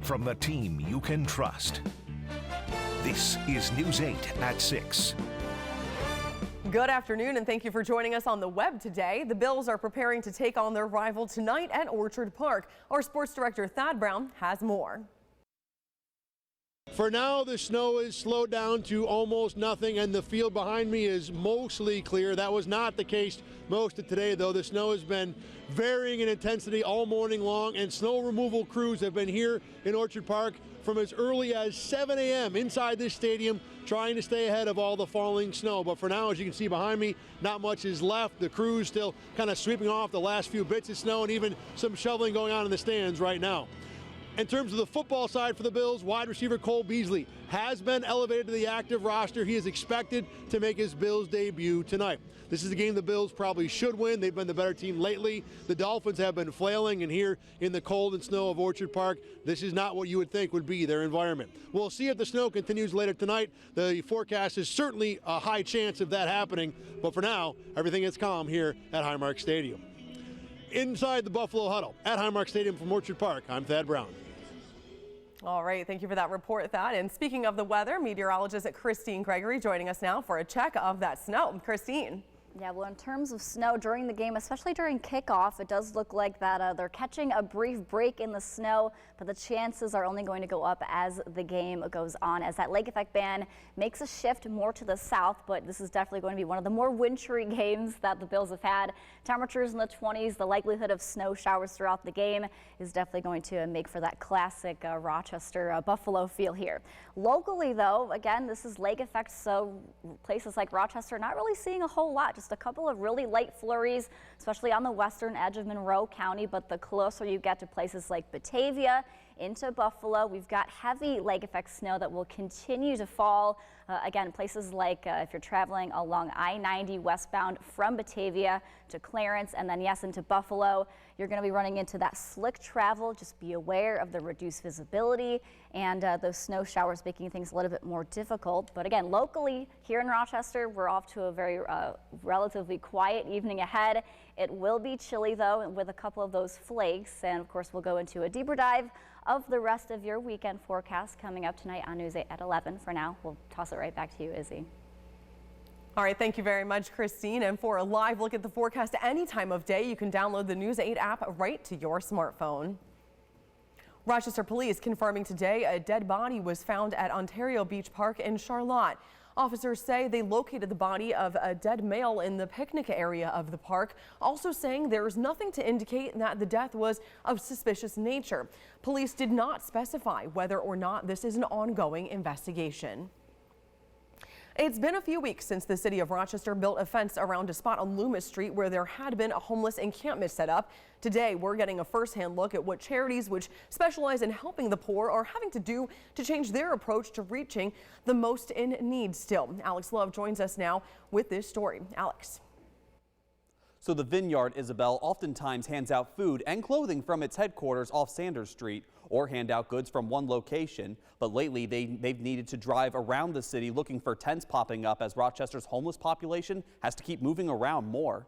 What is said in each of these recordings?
from the team you can trust. This is News 8 at 6. Good afternoon, and thank you for joining us on the web today. The Bills are preparing to take on their rival tonight at Orchard Park. Our sports director Thad Brown has more. For now, the snow is slowed down to almost nothing, and the field behind me is mostly clear. That was not the case most of today, though. The snow has been varying in intensity all morning long, and snow removal crews have been here in Orchard Park from as early as 7 a.m. inside this stadium, trying to stay ahead of all the falling snow. But for now, as you can see behind me, not much is left. The crew's still kind of sweeping off the last few bits of snow, and even some shoveling going on in the stands right now. In terms of the football side for the Bills, wide receiver Cole Beasley has been elevated to the active roster. He is expected to make his Bills debut tonight. This is a game the Bills probably should win. They've been the better team lately. The Dolphins have been flailing, and here in the cold and snow of Orchard Park, this is not what you would think would be their environment. We'll see if the snow continues later tonight. The forecast is certainly a high chance of that happening, but for now, everything is calm here at Highmark Stadium. Inside the Buffalo Huddle at Highmark Stadium from Orchard Park, I'm Thad Brown. All right, thank you for that report, Thad. And speaking of the weather, meteorologist Christine Gregory joining us now for a check of that snow. Christine. Yeah, well, in terms of snow during the game, especially during kickoff, it does look like that they're catching a brief break in the snow, but the chances are only going to go up as the game goes on, as that lake effect band makes a shift more to the south. But this is definitely going to be one of the more wintry games that the Bills have had. Temperatures in the 20s, the likelihood of snow showers throughout the game is definitely going to make for that classic Rochester Buffalo feel here. Locally, though, again, this is lake effect, so places like Rochester not really seeing a whole lot. Just a couple of really light flurries, especially on the western edge of Monroe County, but the closer you get to places like Batavia, into Buffalo, we've got heavy lake effect snow that will continue to fall. Again, places like if you're traveling along I-90 westbound from Batavia to Clarence and then, yes, into Buffalo, you're going to be running into that slick travel. Just be aware of the reduced visibility and those snow showers making things a little bit more difficult. But again, locally here in Rochester, we're off to a very relatively quiet evening ahead. It will be chilly, though, with a couple of those flakes. And of course, we'll go into a deeper dive of the rest of your weekend forecast coming up tonight on News 8 at 11. For now, we'll toss it right back to you, Izzy. All right, thank you very much, Christine. And for a live look at the forecast any time of day, you can download the News 8 app right to your smartphone. Rochester police confirming today a dead body was found at Ontario Beach Park in Charlotte. Officers say they located the body of a dead male in the picnic area of the park, also saying there is nothing to indicate that the death was of suspicious nature. Police did not specify whether or not this is an ongoing investigation. It's been a few weeks since the city of Rochester built a fence around a spot on Loomis Street where there had been a homeless encampment set up. Today, we're getting a first-hand look at what charities which specialize in helping the poor are having to do to change their approach to reaching the most in need still. Alex Love joins us now with this story. Alex. So the Vineyard, Isabel, oftentimes hands out food and clothing from its headquarters off Sanders Street or hand out goods from one location. But lately, they've needed to drive around the city looking for tents popping up as Rochester's homeless population has to keep moving around more.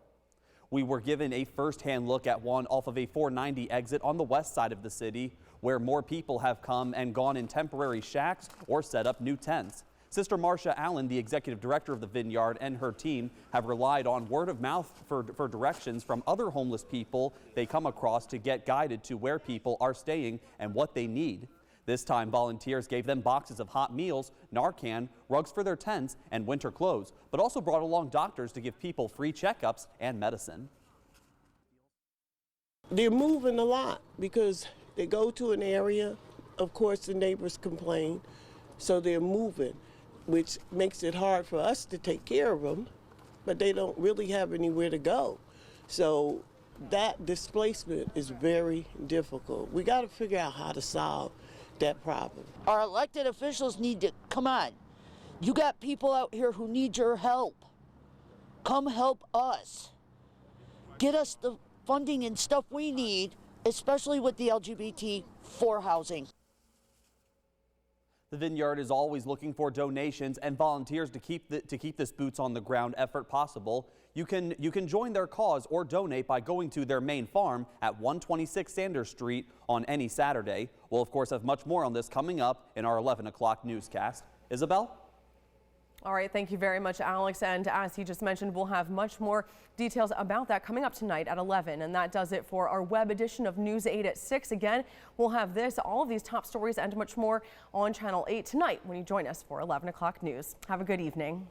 We were given a first-hand look at one off of a 490 exit on the west side of the city, where more people have come and gone in temporary shacks or set up new tents. Sister Marcia Allen, the executive director of the Vineyard, and her team have relied on word of mouth for directions from other homeless people they come across to get guided to where people are staying and what they need. This time, volunteers gave them boxes of hot meals, Narcan, rugs for their tents, and winter clothes, but also brought along doctors to give people free checkups and medicine. They're moving a lot because they go to an area, of course the neighbors complain, so they're moving, which makes it hard for us to take care of them, but they don't really have anywhere to go. So that displacement is very difficult. We got to figure out how to solve that problem. Our elected officials need to, come on, you got people out here who need your help. Come help us. Get us the funding and stuff we need, especially with the LGBT for housing. The Vineyard is always looking for donations and volunteers to keep this boots on the ground effort possible. You can join their cause or donate by going to their main farm at 126 Sanders Street on any Saturday. We'll, of course, have much more on this coming up in our 11 o'clock newscast. Isabel? All right, thank you very much, Alex. And as he just mentioned, we'll have much more details about that coming up tonight at 11. And that does it for our web edition of News 8 at 6. Again, we'll have this, all of these top stories and much more on Channel 8 tonight when you join us for 11 o'clock news. Have a good evening.